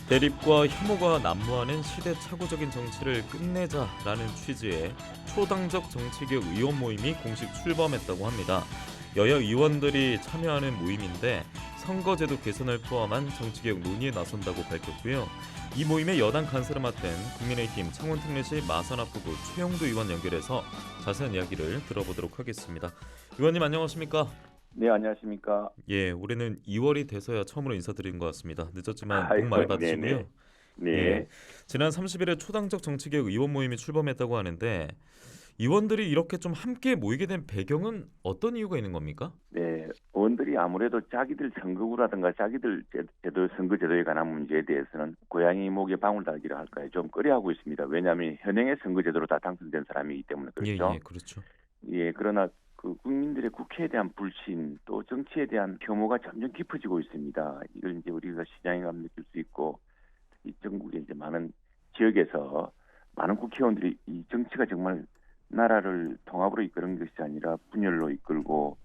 대립과 혐오가 난무하는 시대착오적인 정치를 끝내자라는 취지의 초당적 정치개혁 의원 모임이 공식 출범했다고 합니다. 여야 의원들이 참여하는 모임인데 선거제도 개선을 포함한 정치개혁 논의에 나선다고 밝혔고요. 이 모임의 여당 간사를 맡은 국민의힘 창원특례시 마산합부구 최영두 의원 연결해서 자세한 이야기를 들어보도록 하겠습니다. 의원님 안녕하십니까? 네, 안녕하십니까. 예, 올해는 2월이 돼서야 처음으로 인사드리는 것 같습니다. 늦었지만 복 많이 아이고, 받으시고요. 네네. 예, 네, 지난 30일에 초당적 정치개혁 의원 모임이 출범했다고 하는데 의원들이 이렇게 좀 함께 모이게 된 배경은 어떤 이유가 있는 겁니까? 네. 의원들이 아무래도 자기들 선거구라든가 자기들 선거제도에 관한 문제에 대해서는 고양이 목에 방울 달기를 할까요? 좀 꺼려하고 있습니다. 왜냐하면 현행의 선거제도로 다 당선된 사람이기 때문에 예, 그렇죠. 예, 그렇죠. 예, 그러나 그 국민들의 국회에 대한 불신 또 정치에 대한 혐오가 점점 깊어지고 있습니다. 이걸 이제 우리가 시장에 가면 느낄 수 있고 이 전국의 이제 많은 지역에서 많은 국회의원들이 이 정치가 정말 나라를 통합으로 이끄는 것이 아니라 분열로 이끌고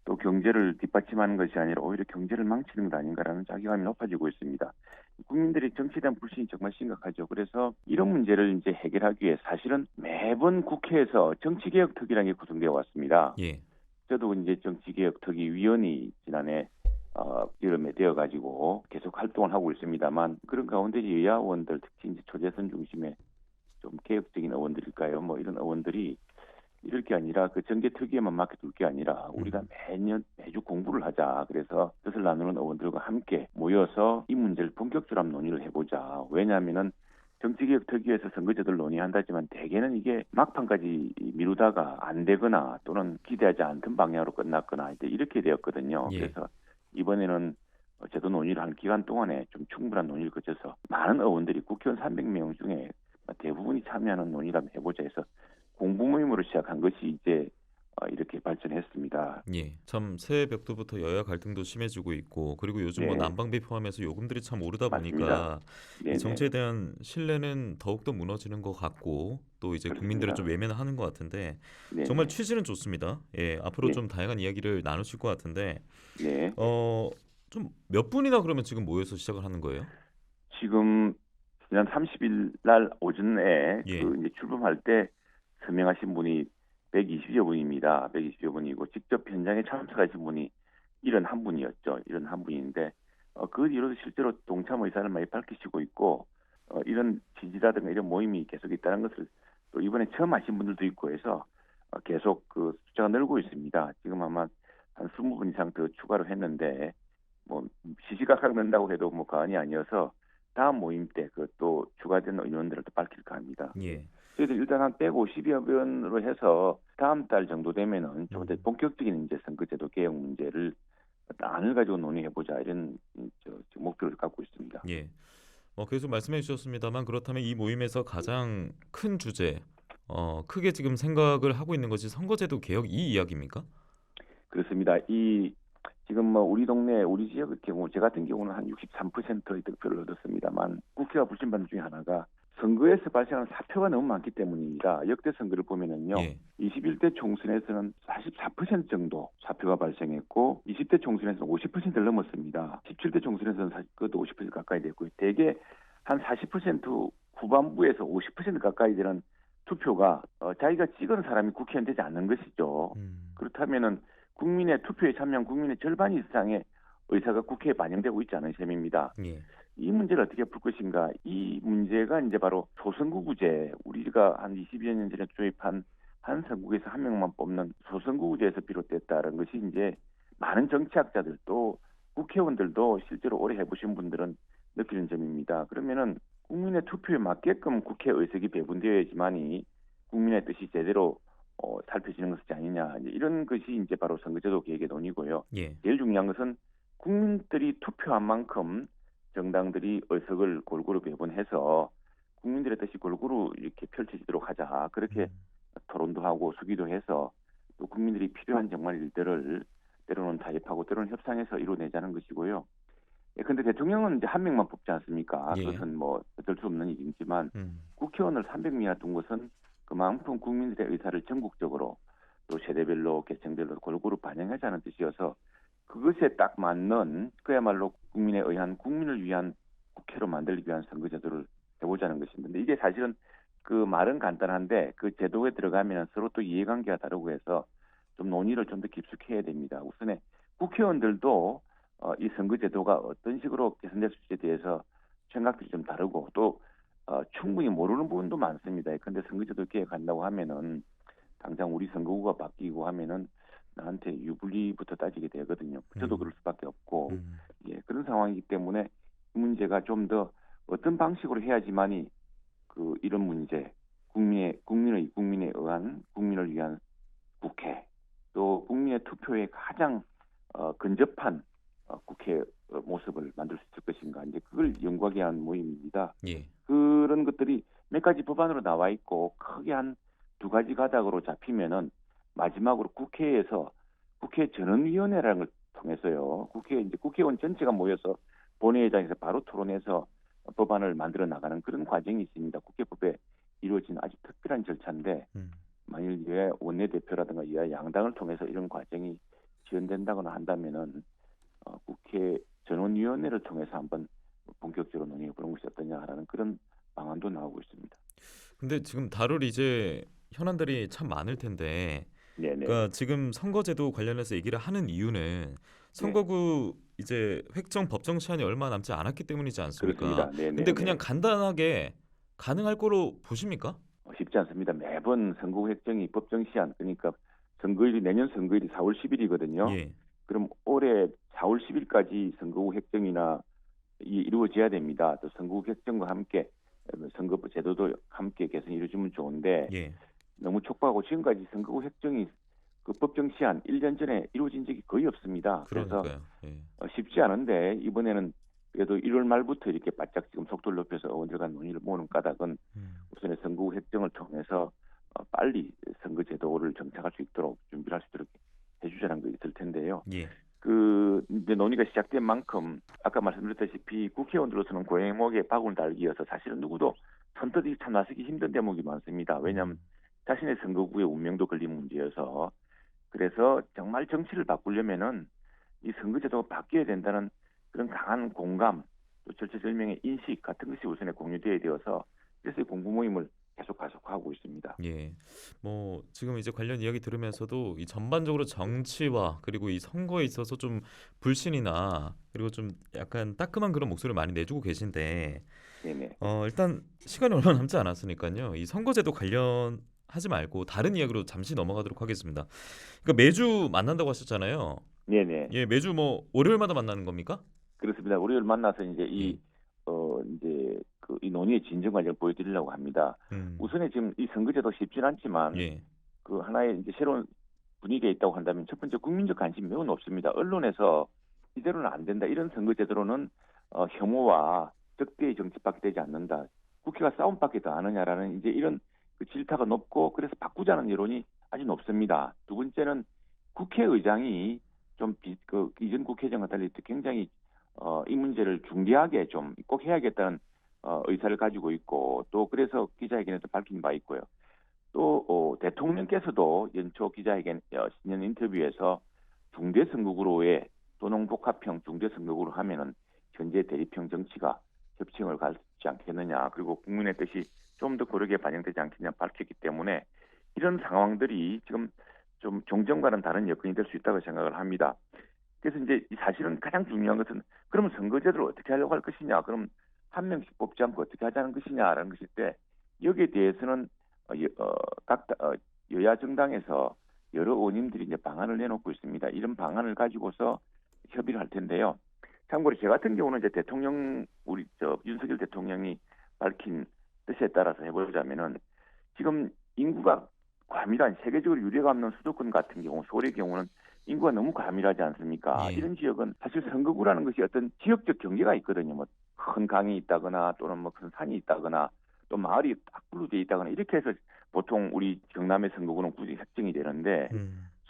또 경제를 뒷받침하는 것이 아니라 오히려 경제를 망치는 것 아닌가라는 자괴감이 높아지고 있습니다. 국민들의 정치에 대한 불신이 정말 심각하죠. 그래서 이런 문제를 이제 해결하기 위해 사실은 매번 국회에서 정치개혁특위라는 게 구성되어 왔습니다. 예, 저도 이제 정치개혁특위 위원이 지난해 여름에 되어가지고 계속 활동을 하고 있습니다만 그런 가운데 여야 의원들 특히 이제 초재선 중심의 좀 개혁적인 의원들일까요? 뭐 이런 의원들이 이럴 게 아니라 그 정계특위에만 맡겨둘 게 아니라 우리가 매주 공부를 하자. 그래서 뜻을 나누는 의원들과 함께 모여서 이 문제를 본격적으로 한번 논의를 해보자. 왜냐하면은 정치개혁특위에서 선거제도를 논의한다지만 대개는 이게 막판까지 미루다가 안 되거나 또는 기대하지 않던 방향으로 끝났거나 이제 이렇게 되었거든요. 예. 그래서 이번에는 제도 논의를 하는 기간 동안에 좀 충분한 논의를 거쳐서 많은 의원들이 국회의원 300명 중에 대부분이 참여하는 논의를 한번 해보자 해서 공부 모임으로 시작한 것이 이제 이렇게 발전했습니다. 예, 참 새해 벽두부터 여야 갈등도 심해지고 있고 그리고 요즘 뭐 네, 난방비 포함해서 요금들이 참 오르다 맞습니다. 보니까 이 네네, 정치에 대한 신뢰는 더욱더 무너지는 것 같고 또 이제 국민들을 좀 그렇습니다. 외면하는 것 같은데 정말 네네, 취지는 좋습니다. 예, 앞으로 네, 좀 다양한 이야기를 나누실 것 같은데 네. 좀 몇 분이나 그러면 지금 모여서 시작을 하는 거예요? 지금 지난 30일 날 오전에 예, 그 이제 출범할 때 서명하신 분이 120여 분입니다. 120여 분이고 직접 현장에 참석하신 분이 71분이었죠. 71분인데 그 뒤로도 실제로 동참 의사를 많이 밝히시고 있고 이런 지지라든가 이런 모임이 계속 있다는 것을 또 이번에 처음 하신 분들도 있고 해서 계속 그 숫자가 늘고 있습니다. 지금 아마 한 20분 이상 더 추가로 했는데 뭐 시시각각 는다고 해도 뭐 과언이 아니어서 다음 모임 때 그 또 추가된 인원들을 또 밝힐까 합니다. 예. 저희들 일단 한 150여 번으로 해서 다음 달 정도 되면은 좀 더 음. 본격적인 이제 선거제도 개혁 문제를 안을 가지고 논의해보자 이런 목표를 갖고 있습니다. 예. 계속 말씀해 주셨습니다만 그렇다면 이 모임에서 가장 큰 주제, 크게 지금 생각을 하고 있는 것이 선거제도 개혁 이 이야기입니까? 그렇습니다. 이 지금 뭐 우리 동네 우리 지역의 경우 제 같은 경우는 한 63%의 득표를 얻었습니다만 국회가 불신받는 중에 하나가 선거에서 발생하는 사표가 너무 많기 때문입니다. 역대 선거를 보면은요. 예. 21대 총선에서는 44% 정도 사표가 발생했고 20대 총선에서는 50%를 넘었습니다. 17대 총선에서는 사실 그것도 50% 가까이 됐고요. 대개 한 40% 후반부에서 50% 가까이 되는 투표가 자기가 찍은 사람이 국회의원 되지 않는 것이죠. 음. 그렇다면은 국민의 투표에 참여한 국민의 절반 이상의 의사가 국회에 반영되고 있지 않은 셈입니다. 예. 이 문제를 어떻게 풀 것인가? 이 문제가 이제 바로 소선거구제, 우리가 한 20여 년 전에 도입한 한 선국에서 한 명만 뽑는 소선거구제에서 비롯됐다는 것이 이제 많은 정치학자들 또 국회의원들도 실제로 오래 해보신 분들은 느끼는 점입니다. 그러면은 국민의 투표에 맞게끔 국회 의석이 배분되어야지만이 국민의 뜻이 제대로 살펴지는 것이지 아니냐 이런 것이 이제 바로 선거제도 개혁의 논의고요. 예. 제일 중요한 것은 국민들이 투표한 만큼 정당들이 의석을 골고루 배분해서 국민들의 뜻이 골고루 이렇게 펼쳐지도록 하자. 그렇게 음. 토론도 하고 수기도 해서 또 국민들이 필요한 정말 일들을 때로는 타협하고 때로는 협상해서 이루어내자는 것이고요. 예, 근데 대통령은 이제 한 명만 뽑지 않습니까? 예. 그것은 뭐 어쩔 수 없는 일이지만 음. 국회의원을 300명이나 둔 것은 그만큼 국민들의 의사를 전국적으로 또 세대별로 계층별로 골고루 반영하자는 뜻이어서 그것에 딱 맞는 그야말로 국민에 의한 국민을 위한 국회로 만들기 위한 선거제도를 해보자는 것입니다. 근데 이게 사실은 그 말은 간단한데 그 제도에 들어가면 서로 또 이해관계가 다르고 해서 좀 논의를 좀 더 깊숙해야 됩니다. 우선에 국회의원들도 이 선거제도가 어떤 식으로 개선될 수 있을지에 대해서 생각들이 좀 다르고 또 충분히 모르는 부분도 많습니다. 근데 선거제도 개혁한다고 하면은 당장 우리 선거구가 바뀌고 하면은 나한테 유불리부터 따지게 되거든요. 저도 그럴 수밖에 없고 예, 그런 상황이기 때문에 이 문제가 좀 더 어떤 방식으로 해야지만이 그 이런 문제 국민에 의한 국민을 위한 국회 또 국민의 투표에 가장 근접한 국회 모습을 만들 수 있을 것인가 이제 그걸 연구하기 위한 모임입니다. 예. 그런 것들이 몇 가지 법안으로 나와 있고 크게 한 두 가지 가닥으로 잡히면은 마지막으로 국회에서 국회 전원위원회라는 걸 통해서요. 이제 국회의원 전체가 모여서 본회의장에서 바로 토론해서 법안을 만들어 나가는 그런 과정이 있습니다. 국회법에 이루어진 아주 특별한 절차인데 만일 원내대표라든가 여야 양당을 통해서 이런 과정이 지연된다거나 한다면은 국회 전원위원회를 통해서 한번 본격적으로 논의해 보는 것이 어떠냐라는 그런 방안도 나오고 있습니다. 근데 지금 다룰 이제 현안들이 참 많을 텐데, 네네. 그러니까 지금 선거제도 관련해서 얘기를 하는 이유는 선거구 이제 획정 법정 시한이 얼마 남지 않았기 때문이지 않습니까? 그렇습니다. 네네. 근데 그냥 간단하게 가능할 거로 보십니까? 쉽지 않습니다. 매번 선거구 획정이 법정 시한 그러니까 내년 선거일이 4월 10일이거든요. 예. 그럼 올해 4월 10일까지 선거구 획정이나 이루어져야 됩니다. 또 선거구 획정과 함께 선거법 제도도 함께 개선이 이루어지면 좋은데 예. 너무 촉박하고 지금까지 선거구 획정이 그 법정 시한 1년 전에 이루어진 적이 거의 없습니다. 그래서 그러니까요. 예. 쉽지 않은데 이번에는 그래도 1월 말부터 이렇게 바짝 지금 속도를 높여서 의원들 간 논의를 모으는 까닭은 우선에 선거구 획정을 통해서 빨리 선거 제도를 정착할 수 있도록 준비를 할 수 있도록 해주자는 게 있을 텐데요. 예. 그 이제 논의가 시작된 만큼 아까 말씀드렸다시피 국회의원들로서는 고행목에 바구니 달기여서 사실은 누구도 선뜻 참 나서기 힘든 대목이 많습니다. 왜냐하면 자신의 선거구의 운명도 걸린 문제여서 그래서 정말 정치를 바꾸려면은 이 선거제도가 바뀌어야 된다는 그런 강한 공감 또 절체절명의 인식 같은 것이 우선에 공유되어야 되어서 그래서 이 공부 모임을 계속 가속하고 있습니다. 예. 뭐 지금 이제 관련 이야기 들으면서도 이 전반적으로 정치와 그리고 이 선거에 있어서 좀 불신이나 그리고 좀 약간 따끔한 그런 목소리를 많이 내주고 계신데 네네. 일단 시간이 얼마 남지 않았으니까요. 이 선거제도 관련하지 말고 다른 이야기로 잠시 넘어가도록 하겠습니다. 그러니까 매주 만난다고 하셨잖아요. 네네. 예, 매주 뭐 월요일마다 만나는 겁니까? 그렇습니다. 월요일 만나서 이제 예. 이제 이 논의의 진정 과정을 보여드리려고 합니다. 우선에 지금 이 선거제도 쉽진 않지만 예. 그 하나의 이제 새로운 분위기가 있다고 한다면 첫 번째 국민적 관심이 매우 높습니다. 언론에서 이대로는 안 된다. 이런 선거제도로는 혐오와 적대의 정치밖에 되지 않는다. 국회가 싸움밖에 더 하느냐라는 이제 이런 그 질타가 높고 그래서 바꾸자는 여론이 아주 높습니다. 두 번째는 국회의장이 좀 이전 국회의장과 달리 굉장히 이 문제를 중대하게 좀 꼭 해야겠다는 의사를 가지고 있고 또 그래서 기자회견에서 밝힌 바 있고요. 또 대통령께서도 연초 기자회견 신년 인터뷰에서 중대선거구로의 도농복합형 중대선거구로 하면은 현재 대립형 정치가 협칭을 갖지 않겠느냐 그리고 국민의 뜻이 좀 더 고르게 반영되지 않겠냐 밝혔기 때문에 이런 상황들이 지금 좀 종전과는 다른 여건이 될 수 있다고 생각을 합니다. 그래서 이제 사실은 가장 중요한 것은 그러면 선거제도를 어떻게 하려고 할 것이냐 그럼 한 명씩 뽑지 않고 어떻게 하자는 것이냐라는 것일 때 여기에 대해서는 각 여야 정당에서 여러 의원님들이 이제 방안을 내놓고 있습니다. 이런 방안을 가지고서 협의를 할 텐데요. 참고로 제 같은 경우는 이제 우리 윤석열 대통령이 밝힌 뜻에 따라서 해보자면은 지금 인구가 과밀한 세계적으로 유례가 없는 수도권 같은 경우 서울의 경우는 인구가 너무 과밀하지 않습니까? 예. 이런 지역은 사실 선거구라는 것이 어떤 지역적 경계가 있거든요. 뭐 큰 강이 있다거나 또는 뭐 큰 산이 있다거나 또 마을이 딱 분류되어 있다거나 이렇게 해서 보통 우리 경남의 선거구는 굳이 획정이 되는데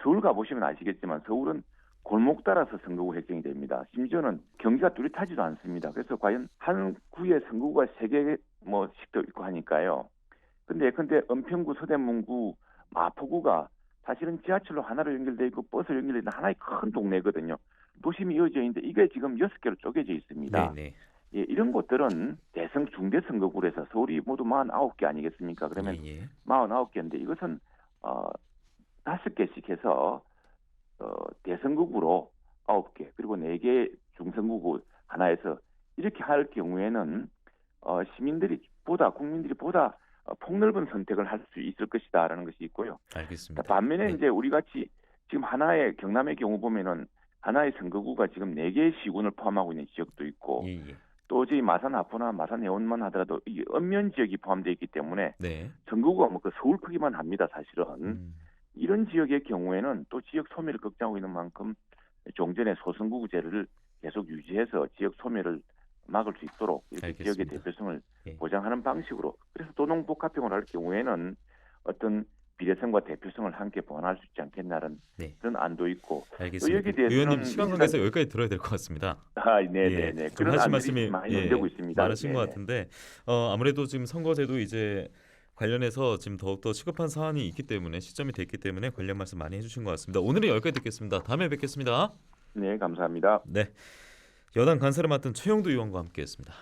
서울 가보시면 아시겠지만 서울은 골목 따라서 선거구 획정이 됩니다. 심지어는 경기가 뚜렷하지도 않습니다. 그래서 과연 한 구의 선거구가 3개씩도 있고 하니까요. 근데 은평구, 서대문구, 마포구가 사실은 지하철로 하나로 연결돼 있고 버스로 연결돼 있는 하나의 큰 동네거든요. 도심이 이어져 있는데 이게 지금 6개로 쪼개져 있습니다. 네네. 예, 이런 곳들은 대선 중대선거구에서 서울이 모두 49개 아니겠습니까? 그러면 예. 49개인데 이것은 5개씩 해서 대선구구로 9개 그리고 4개 중선구구 하나에서 이렇게 할 경우에는 국민들이 보다 폭넓은 선택을 할 수 있을 것이다라는 것이 있고요. 알겠습니다. 반면에 네. 이제 우리 같이 지금 하나의 경남의 경우 보면은 하나의 선거구가 지금 4개의 시군을 포함하고 있는 지역도 있고 예. 또 저희 마산 하포나 마산 해운만 하더라도 이 언면 지역이 포함되어 있기 때문에 네. 선거구가 뭐 그 서울 크기만 합니다. 사실은 음. 이런 지역의 경우에는 또 지역 소멸을 걱정하고 있는 만큼 종전의 소선구구제를 계속 유지해서 지역 소멸을 막을 수 있도록 이렇게 알겠습니다. 지역의 대표성을 예. 보장하는 방식으로 그래서 도농복합형을 할 경우에는 어떤 비례성과 대표성을 함께 보완할 수 있지 않겠나는 네. 그런 안도 있고 알겠습니다. 여기에 대해서는 의원님 시간 관계에서 여기까지 들어야 될 것 같습니다. 네네네. 좀 그런 하실 안들이 말씀이 많이 논되고 있습니다. 많으신 것 네네. 같은데 아무래도 지금 선거제도 이제 관련해서 지금 더욱더 시급한 사안이 있기 때문에 시점이 됐기 때문에 관련 말씀 많이 해주신 것 같습니다. 오늘은 여기까지 듣겠습니다. 다음에 뵙겠습니다. 네, 감사합니다. 네, 여당 간사를 맡은 최영두 의원과 함께했습니다.